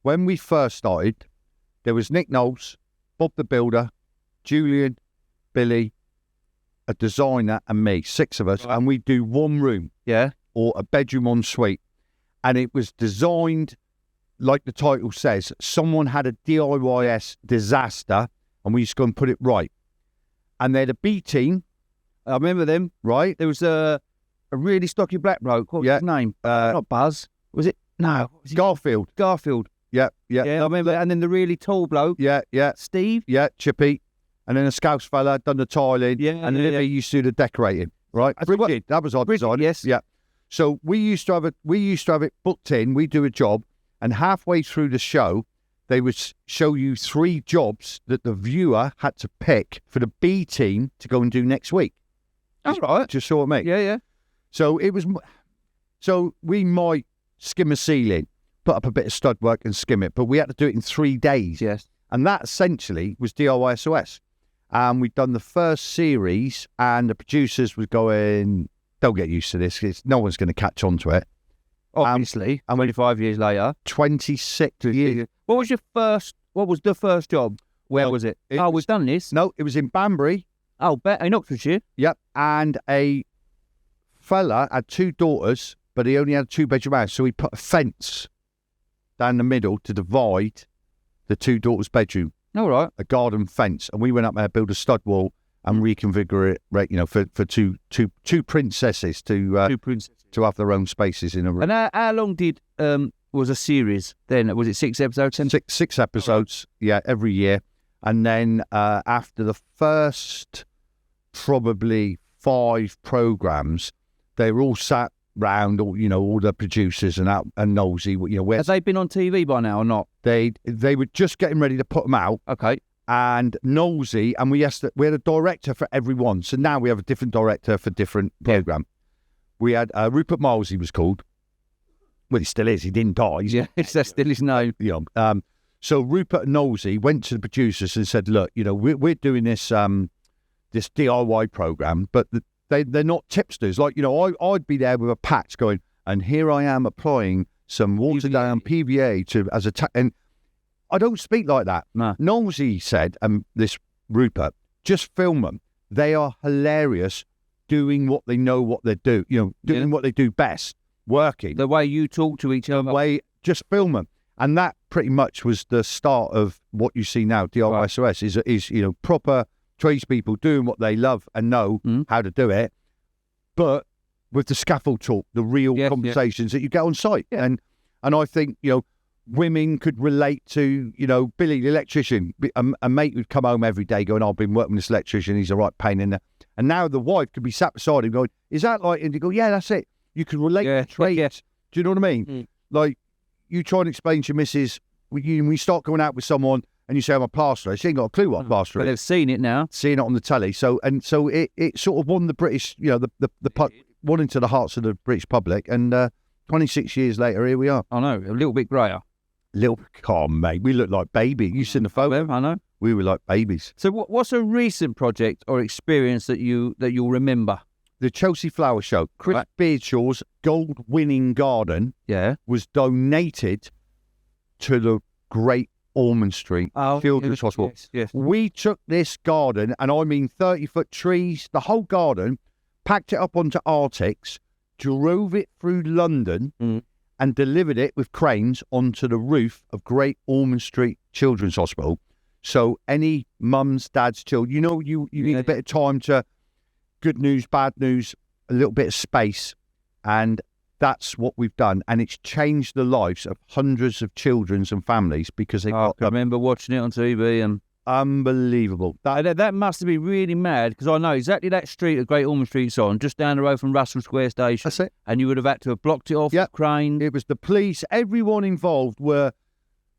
when we first started, there was Nick Knowles, Bob the Builder, Julian, Billy, a designer, and me, 6 of us, and we do one room, or a bedroom en suite. And it was designed, like the title says, someone had a DIYS disaster, and we used to go and put it right. And they're the B team. I remember them. Right. There was a really stocky black bloke. What was his name? Not Buzz. Was it? No. Was Garfield. Yeah. Yeah, I remember. And then the really tall bloke. Yeah. Steve. Yeah, Chippy. And then a Scouse fella done the tiling. Yeah. And then he used to do the decorating. Right. Bridget. That was our design. Yes. Yeah. So we used to have it booked in. We do a job, and halfway through the show, they would show you 3 jobs that the viewer had to pick for the B team to go and do next week. That's right. Just saw it, mate. Yeah. So so we might skim a ceiling, put up a bit of stud work and skim it, but we had to do it in 3 days. Yes. And that essentially was DIY SOS. And we'd done the first series, and the producers was going, don't get used to this. No one's going to catch on to it. Obviously. And 25 years later. 26 years. What was the first job? Where was it? We've done this. No, it was in Banbury. Oh, in Oxfordshire. Yep. And a fella had 2 daughters, but he only had a 2-bedroom house. So he put a fence down the middle to divide the 2 daughters' bedroom. All right. A garden fence. And we went up there, built a stud wall, and reconfigure it, for two princesses to have their own spaces in a room. And how long did was a series then? Was it 6 episodes? 6 episodes, every year. And then after the first probably 5 programs, they were all sat round, all the producers and Nosy. Have they been on TV by now or not? They were just getting ready to put them out. Okay. And Nosy, and we had a director for every one. So now we have a different director for different program. We had Rupert Miles, he was called. Well, he still is. He didn't die. Yeah, that's still his name. So Rupert and Nosy went to the producers and said, look, we're doing this this DIY program, but they're not tipsters. Like, I'd be there with a patch going, and here I am applying some watered down PVA as a and I don't speak like that. No. Nosy said, this Rupert, just film them. They are hilarious doing what they know what they do, doing what they do best, working. The way you talk to each other. Just film them. And that pretty much was the start of what you see now. DIY SOS is proper tradespeople doing what they love and know how to do it, but with the scaffold talk, the real conversations that you get on site. Yeah. And I think, women could relate to, Billy, the electrician, a mate who'd come home every day going, I've been working with this electrician, he's a right pain in the... And now the wife could be sat beside him going, is that like... And you go, yeah, that's it. You can relate to trades. Yeah. Do you know what I mean? Mm. Like, you try and explain to your missus, when you start going out with someone and you say, I'm a plasterer, she ain't got a clue what a plasterer is. But they've seen it now. Seeing it on the telly. So it sort of won the British, won into the hearts of the British public. And 26 years later, here we are. I know, a little bit greyer. Come, mate. We look like babies. You seen the photo? I know. We were like babies. So what's a recent project or experience that you'll remember? The Chelsea Flower Show. Chris Beardshaw's gold-winning garden was donated to the Great Ormond Street Children's Hospital. Yes. We took this garden, and I mean 30-foot trees, the whole garden, packed it up onto Arctics, drove it through London, and delivered it with cranes onto the roof of Great Ormond Street Children's Hospital. So any mums, dads, children, you need a bit of time to good news, bad news, a little bit of space. And that's what we've done. And it's changed the lives of hundreds of children and families because I remember watching it on TV and... Unbelievable. That must have been really mad because I know exactly that street that Great Ormond Street's on, just down the road from Russell Square Station. That's it. And you would have had to have blocked it off, crane. It was the police. Everyone involved were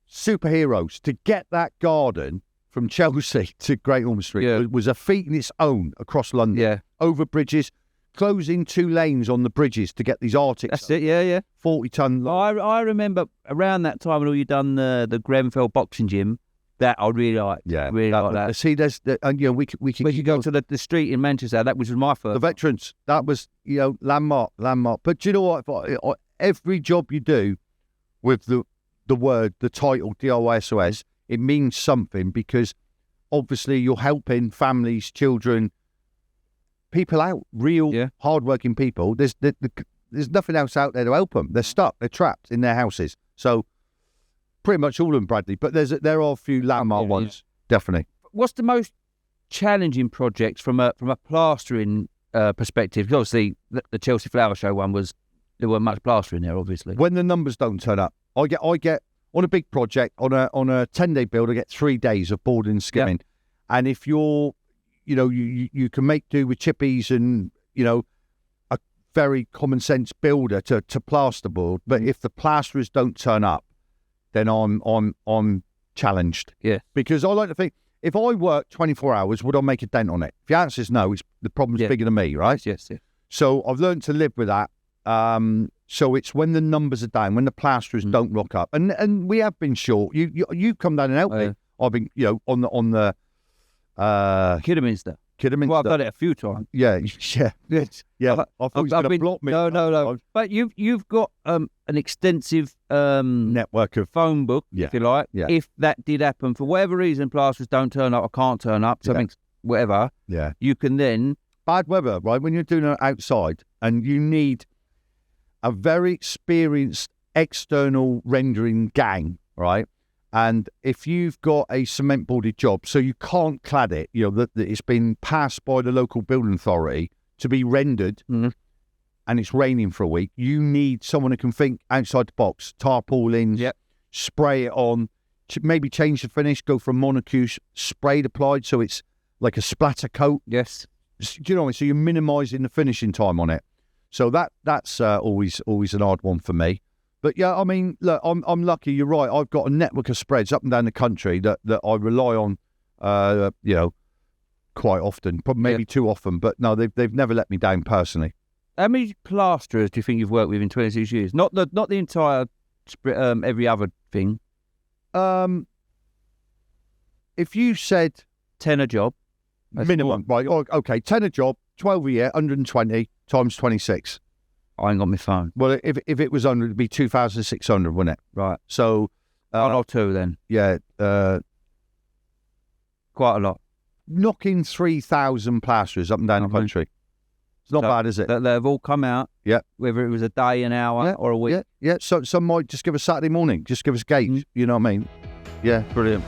superheroes. To get that garden from Chelsea to Great Ormond Street was a feat in its own across London. Yeah. Over bridges, closing 2 lanes on the bridges to get these Arctics. That's it, yeah. 40-ton. I remember around that time when you done the Grenfell boxing gym. That I really like. Yeah, really like that. See, there's, we could go to the street in Manchester. That was my first. The veterans. That was landmark. But do you know what? Every job you do with the the title DIY SOS, it means something, because obviously you're helping families, children, people out, real hardworking people. There's nothing else out there to help them. They're stuck. They're trapped in their houses. So pretty much all of them, Bradley. But there are a few landmark ones, definitely. What's the most challenging project from a plastering perspective? Because obviously the Chelsea Flower Show one there weren't much plastering there, obviously. When the numbers don't turn up, I get on a big project, on a 10-day build, I get 3 days of boarding and skimming. And if you're, you can make do with chippies and, a very common sense builder to plasterboard. But if the plasterers don't turn up, then I'm challenged. Yeah. Because I like to think, if I work 24 hours, would I make a dent on it? If the answer is no, the problem's bigger than me, right? Yes. So I've learned to live with that. So it's when the numbers are down, when the plasterers don't rock up, and we have been short. You've come down and helped me. I've been, on the Kidderminster. Well, I've done it a few times. Yeah. I thought he was going to block me. No. But you've got an extensive network of phone book, if you like. Yeah. If that did happen for whatever reason, plasterers don't turn up or can't turn up, something, whatever. Yeah. You can then bad weather, right? When you're doing it outside, and you need a very experienced external rendering gang, right? And if you've got a cement boarded job, so you can't clad it, that it's been passed by the local building authority to be rendered, and it's raining for a week, you need someone who can think outside the box, tarpaulins, spray it on, maybe change the finish, go from monocuse, sprayed applied, so it's like a splatter coat. Yes. Do you know what I mean? So you're minimising the finishing time on it. So that's always an hard one for me. But yeah, I mean, look, I'm lucky. You're right. I've got a network of spreads up and down the country that I rely on, quite often. Probably maybe too often. But no, they've never let me down personally. How many plasterers do you think you've worked with in 26 years? Not the entire every other thing. If you said 10 a job, minimum, right? Okay, 10 a job, 12 a year, 120 times 26. I ain't got my phone. Well, if it was 100, it'd be 2,600, wouldn't it? Right. So 1 or 2 then. Yeah. Quite a lot. Knocking 3,000 plasterers up and down the country. It's not bad, is it? They've all come out. Yeah. Whether it was a day, an hour, or a week. Yeah. So some might just give us Saturday morning, just give us gauge. You know what I mean? Yeah. Brilliant.